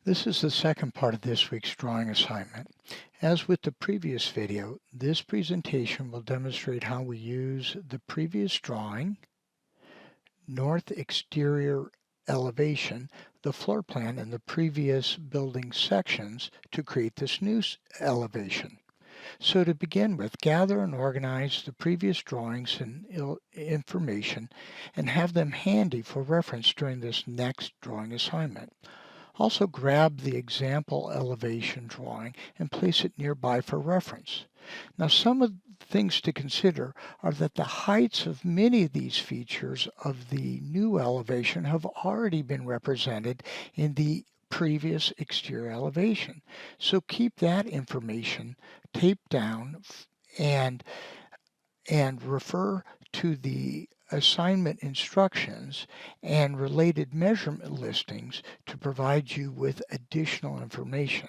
This is the second part of this week's drawing assignment. As with the previous video, this presentation will demonstrate how we use the previous drawing, north exterior elevation, the floor plan, and the previous building sections to create this new elevation. So to begin with, gather and organize the previous drawings and information and have them handy for reference during this next drawing assignment. Also grab the example elevation drawing and place it nearby for reference. Now some of the things to consider are that the heights of many of these features of the new elevation have already been represented in the previous exterior elevation. So keep that information taped down and refer to the assignment instructions and related measurement listings to provide you with additional information.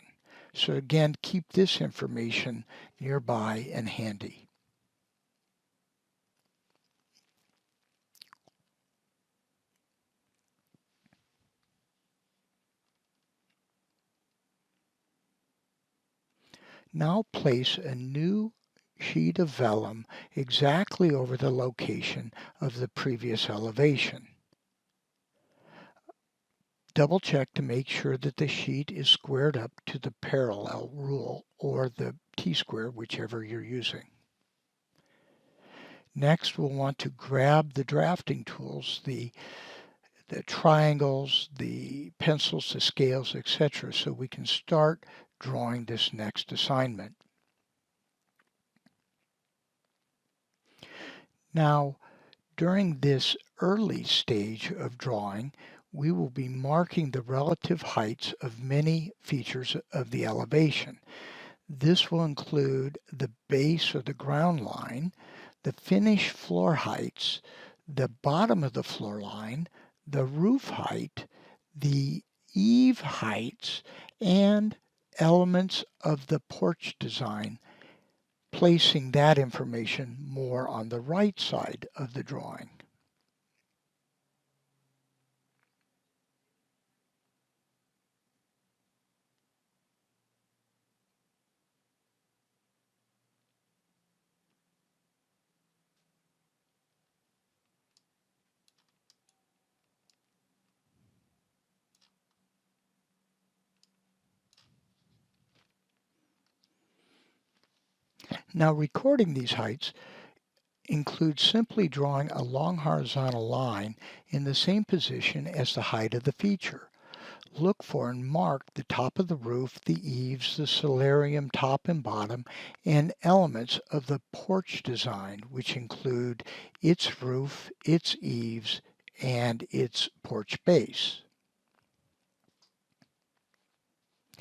So again, keep this information nearby and handy. Now place a new sheet of vellum exactly over the location of the previous elevation. Double check to make sure that the sheet is squared up to the parallel rule or the T-square, whichever you're using. Next, we'll want to grab the drafting tools, the triangles, the pencils, the scales, etc., so we can start drawing this next assignment. Now, during this early stage of drawing, we will be marking the relative heights of many features of the elevation. This will include the base or the ground line, the finished floor heights, the bottom of the floor line, the roof height, the eave heights, and elements of the porch design, placing that information more on the right side of the drawing. Now recording these heights includes simply drawing a long horizontal line in the same position as the height of the feature. Look for and mark the top of the roof, the eaves, the solarium top and bottom, and elements of the porch design, which include its roof, its eaves, and its porch base.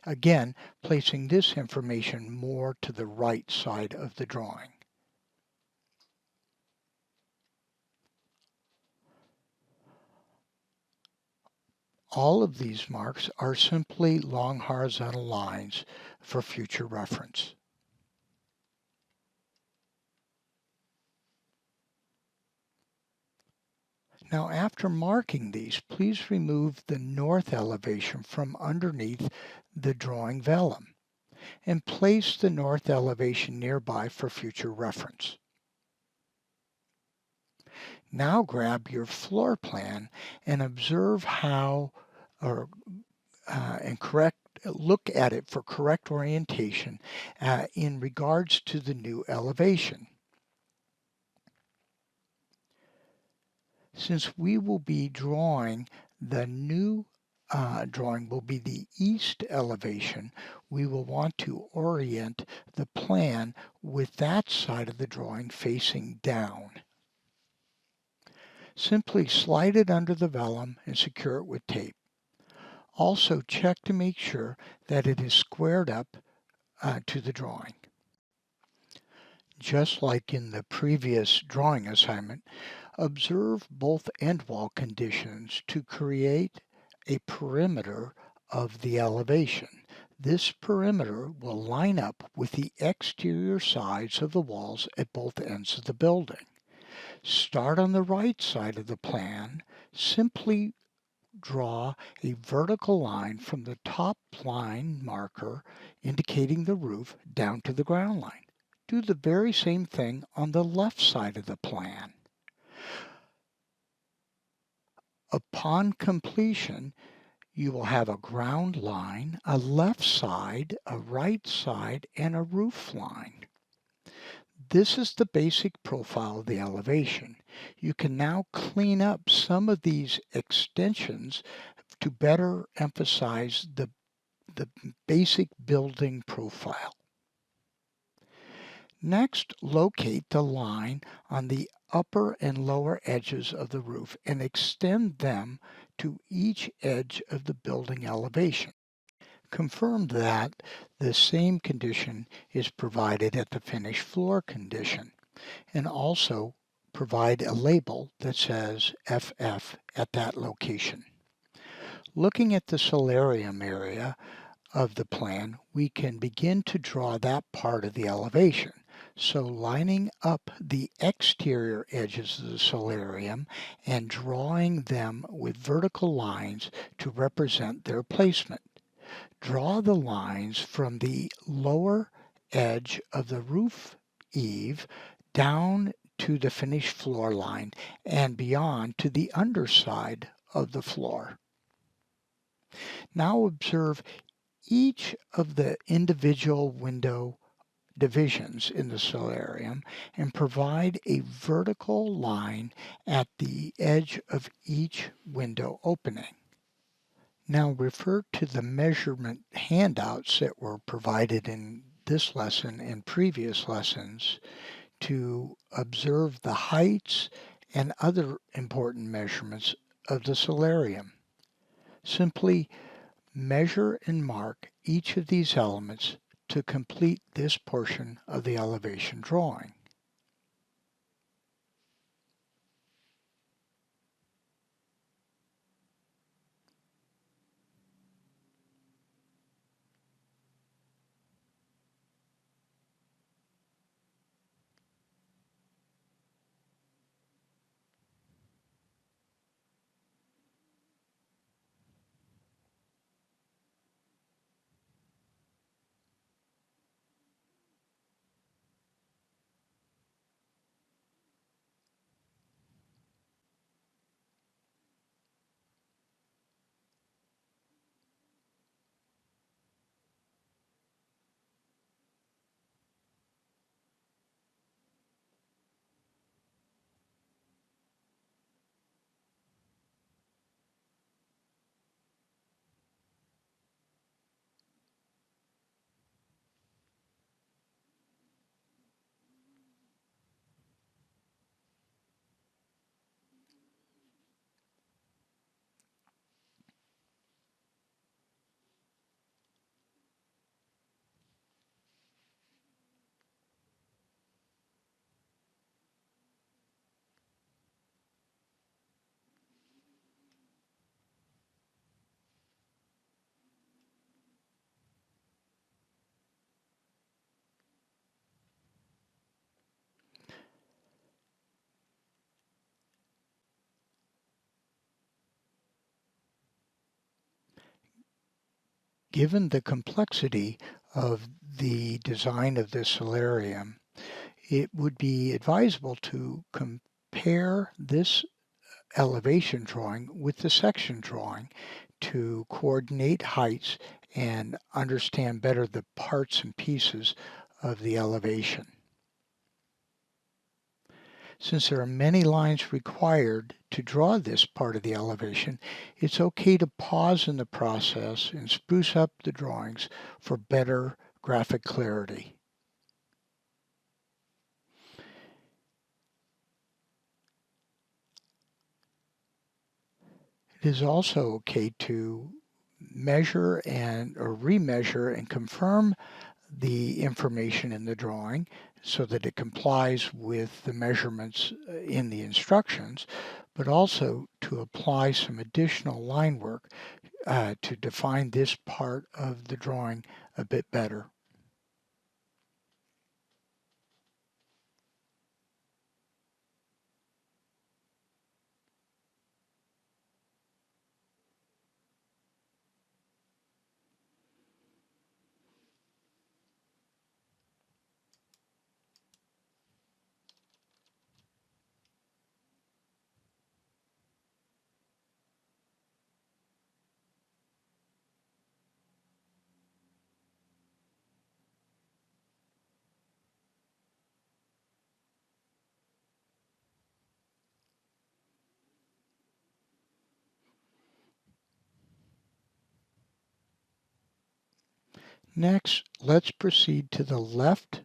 Again, placing this information more to the right side of the drawing. All of these marks are simply long horizontal lines for future reference. Now, after marking these, please remove the north elevation from underneath the drawing vellum and place the north elevation nearby for future reference. Now grab your floor plan and observe how look at it for correct orientation in regards to the new elevation. Since we will be drawing the new drawing will be the east elevation, we will want to orient the plan with that side of the drawing facing down. Simply slide it under the vellum and secure it with tape. Also check to make sure that it is squared up to the drawing. Just like in the previous drawing assignment, observe both end wall conditions to create a perimeter of the elevation. This perimeter will line up with the exterior sides of the walls at both ends of the building. Start on the right side of the plan, simply draw a vertical line from the top line marker indicating the roof down to the ground line. Do the very same thing on the left side of the plan. Upon completion, you will have a ground line, a left side, a right side, and a roof line. This is the basic profile of the elevation. You can now clean up some of these extensions to better emphasize the basic building profile. Next, locate the line on the upper and lower edges of the roof and extend them to each edge of the building elevation. Confirm that the same condition is provided at the finished floor condition, and also provide a label that says FF at that location. Looking at the solarium area of the plan, we can begin to draw that part of the elevation. So lining up the exterior edges of the solarium and drawing them with vertical lines to represent their placement. Draw the lines from the lower edge of the roof eave down to the finished floor line and beyond to the underside of the floor. Now observe each of the individual window divisions in the solarium and provide a vertical line at the edge of each window opening. Now refer to the measurement handouts that were provided in this lesson and previous lessons to observe the heights and other important measurements of the solarium. Simply measure and mark each of these elements to complete this portion of the elevation drawing. Given the complexity of the design of this solarium, it would be advisable to compare this elevation drawing with the section drawing to coordinate heights and understand better the parts and pieces of the elevation. Since there are many lines required to draw this part of the elevation, it's okay to pause in the process and spruce up the drawings for better graphic clarity. It is also okay to measure or remeasure and confirm the information in the drawing so that it complies with the measurements in the instructions, but also to apply some additional line work to define this part of the drawing a bit better. Next, let's proceed to the left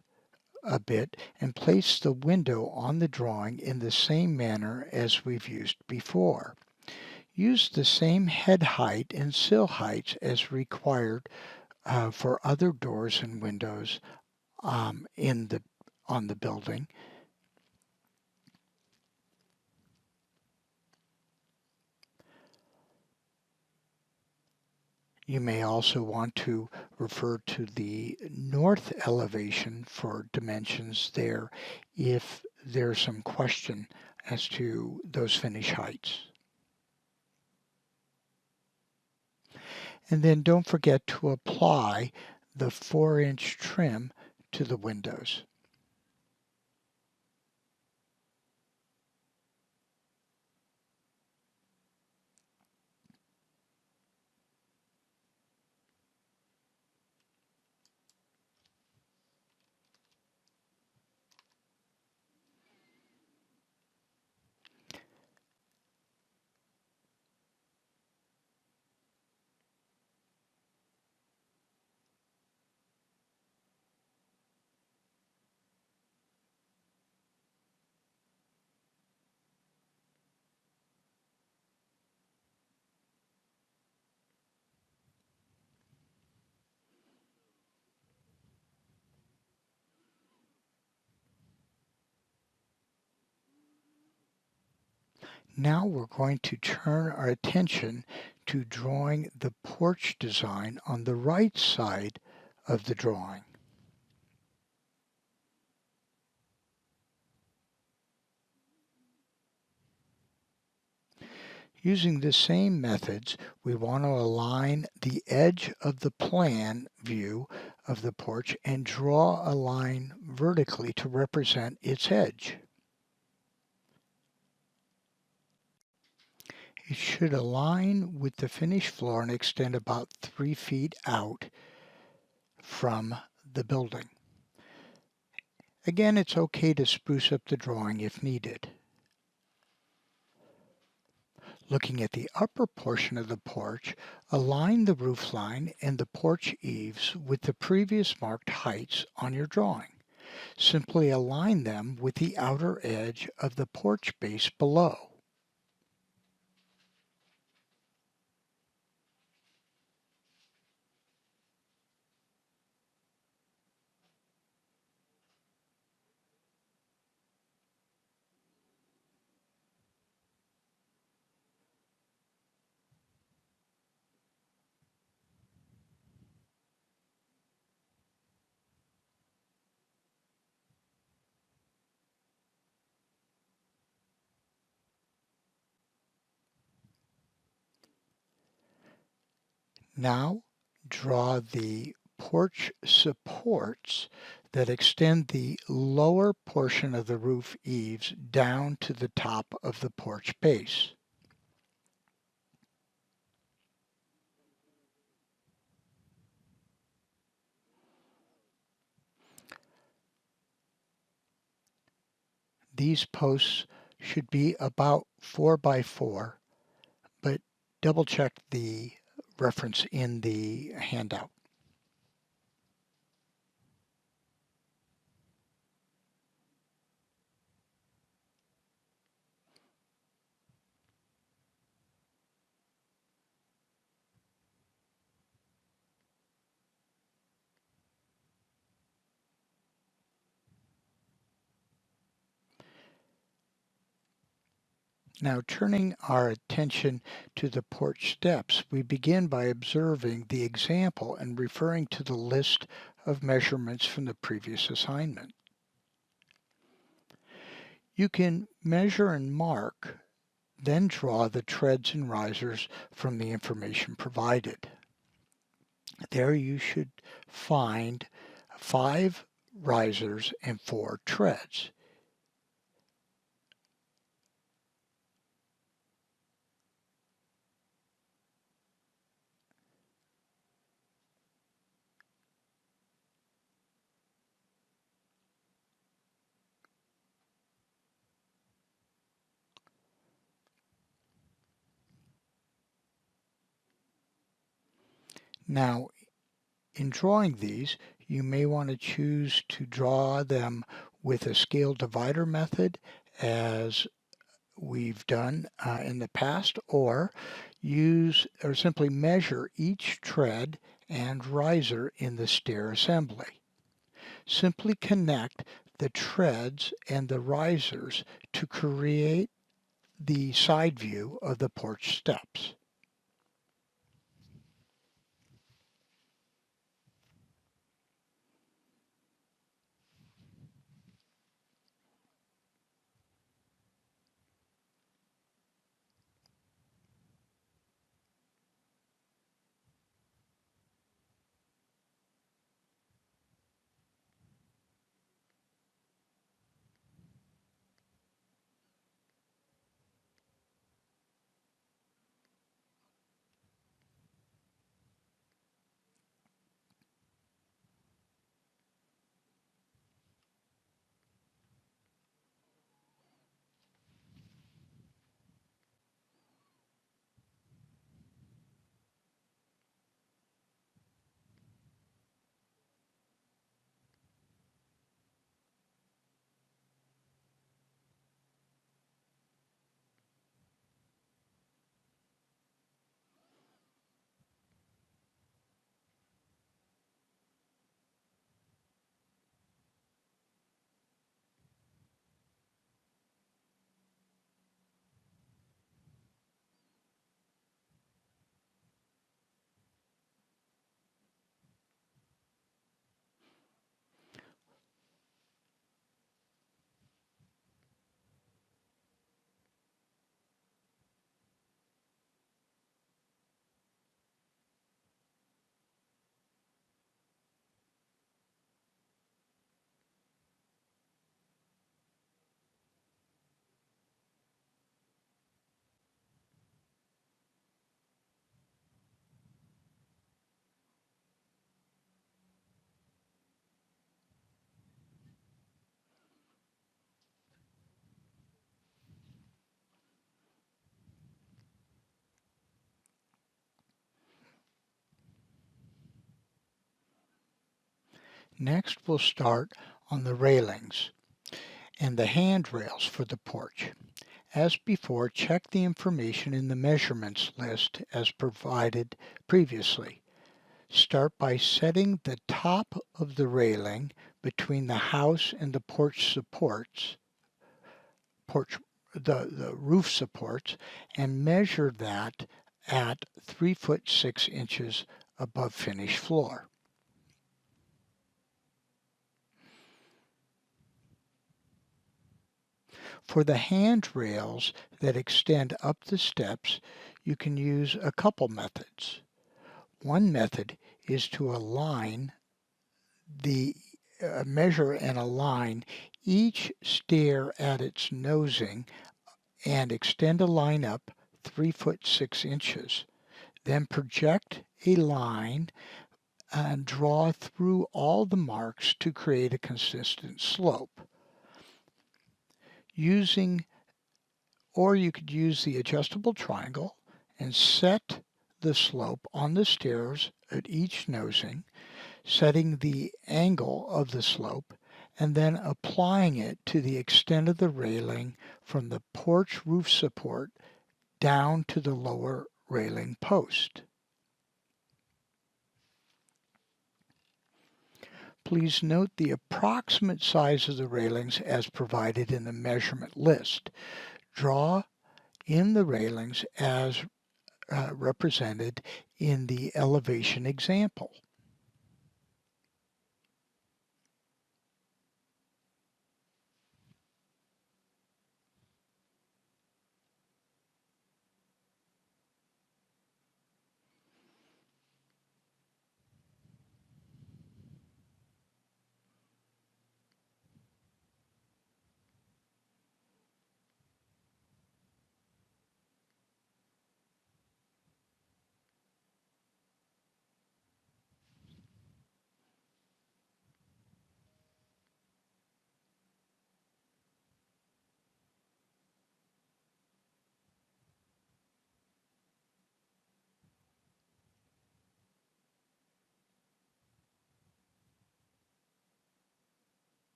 a bit and place the window on the drawing in the same manner as we've used before. Use the same head height and sill heights as required for other doors and windows on the building. You may also want to refer to the north elevation for dimensions there if there's some question as to those finish heights. And then don't forget to apply the 4-inch trim to the windows. Now we're going to turn our attention to drawing the porch design on the right side of the drawing. Using the same methods, we want to align the edge of the plan view of the porch and draw a line vertically to represent its edge. It should align with the finished floor and extend about 3 feet out from the building. Again, it's okay to spruce up the drawing if needed. Looking at the upper portion of the porch, align the roof line and the porch eaves with the previous marked heights on your drawing. Simply align them with the outer edge of the porch base below. Now draw the porch supports that extend the lower portion of the roof eaves down to the top of the porch base. These posts should be about 4 by 4, but double check the reference in the handout. Now turning our attention to the porch steps, we begin by observing the example and referring to the list of measurements from the previous assignment. You can measure and mark, then draw the treads and risers from the information provided. There you should find 5 risers and 4 treads. Now, In drawing these, you may want to choose to draw them with a scale divider method, as we've done in the past, or simply measure each tread and riser in the stair assembly. Simply connect the treads and the risers to create the side view of the porch steps. Next, we'll start on the railings and the handrails for the porch. As before, check the information in the measurements list as provided previously. Start by setting the top of the railing between the house and the porch supports, the roof supports, and measure that at 3 foot 6 inches above finished floor. For the handrails that extend up the steps, you can use a couple methods. One method is to measure and align each stair at its nosing and extend a line up 3 foot 6 inches. Then project a line and draw through all the marks to create a consistent slope. Or you could use the adjustable triangle and set the slope on the stairs at each nosing, setting the angle of the slope, and then applying it to the extent of the railing from the porch roof support down to the lower railing post. Please note the approximate size of the railings as provided in the measurement list. Draw in the railings as represented in the elevation example.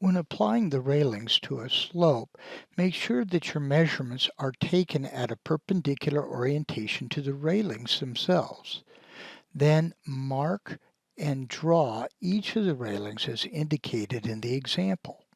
When applying the railings to a slope, make sure that your measurements are taken at a perpendicular orientation to the railings themselves. Then mark and draw each of the railings as indicated in the example.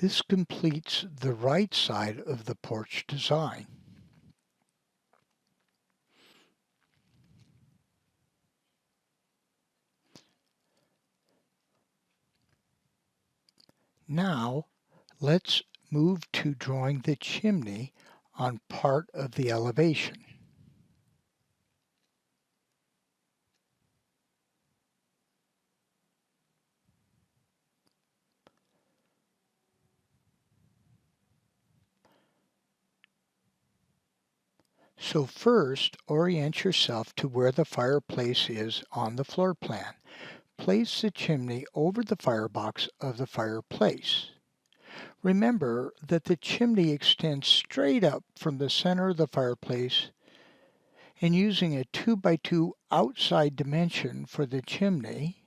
This completes the right side of the porch design. Now, let's move to drawing the chimney on part of the elevation. So first, orient yourself to where the fireplace is on the floor plan. Place the chimney over the firebox of the fireplace. Remember that the chimney extends straight up from the center of the fireplace, and using a 2x2 outside dimension for the chimney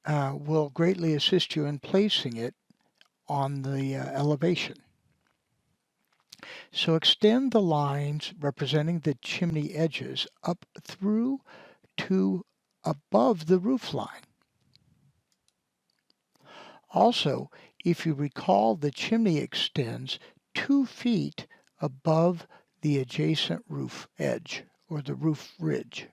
will greatly assist you in placing it on the elevation. So extend the lines representing the chimney edges up through to above the roof line. Also, if you recall, the chimney extends 2 feet above the adjacent roof edge or the roof ridge.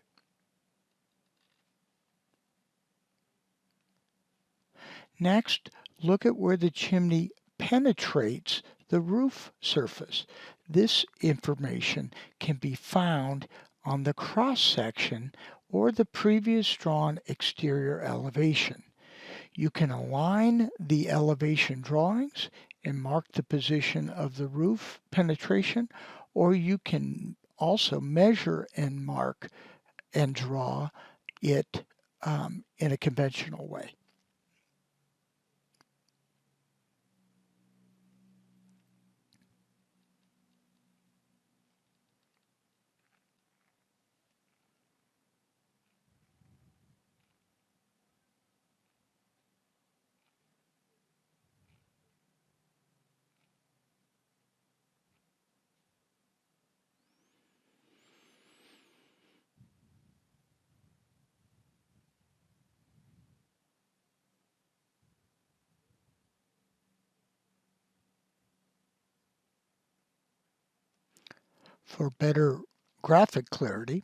Next, look at where the chimney penetrates the roof surface. This information can be found on the cross section or the previous drawn exterior elevation. You can align the elevation drawings and mark the position of the roof penetration, or you can also measure and mark and draw it in a conventional way. For better graphic clarity,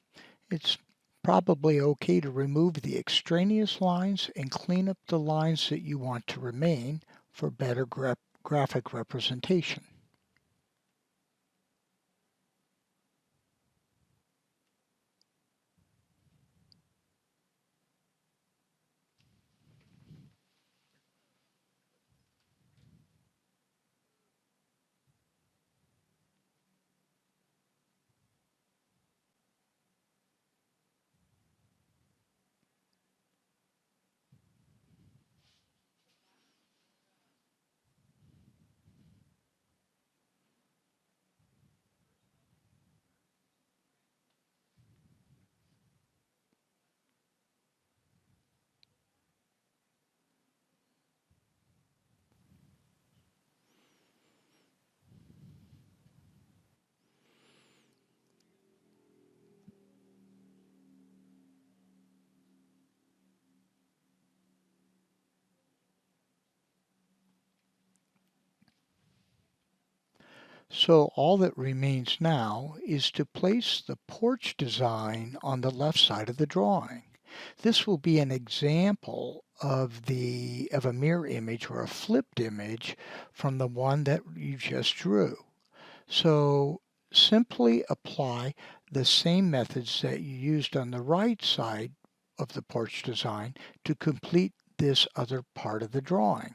it's probably okay to remove the extraneous lines and clean up the lines that you want to remain for better graphic representation. So all that remains now is to place the porch design on the left side of the drawing. This will be an example of a mirror image or a flipped image from the one that you just drew. So simply apply the same methods that you used on the right side of the porch design to complete this other part of the drawing.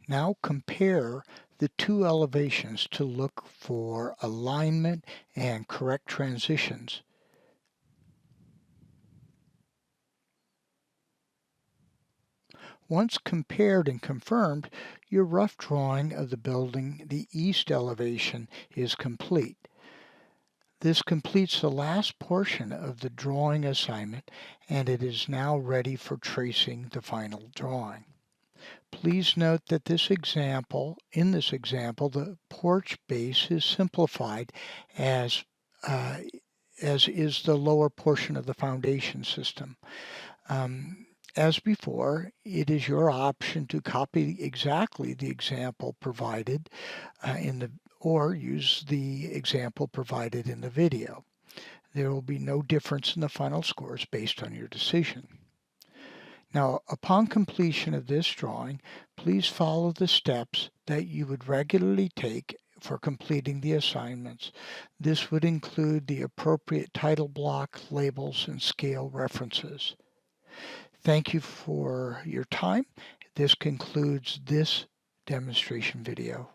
Now compare the two elevations to look for alignment and correct transitions. Once compared and confirmed, your rough drawing of the building, the east elevation, is complete. This completes the last portion of the drawing assignment, and it is now ready for tracing the final drawing. Please note that in this example, the porch base is simplified as is the lower portion of the foundation system. As before, it is your option to copy exactly the example provided or use the example provided in the video. There will be no difference in the final scores based on your decision. Now, upon completion of this drawing, please follow the steps that you would regularly take for completing the assignments. This would include the appropriate title block, labels, and scale references. Thank you for your time. This concludes this demonstration video.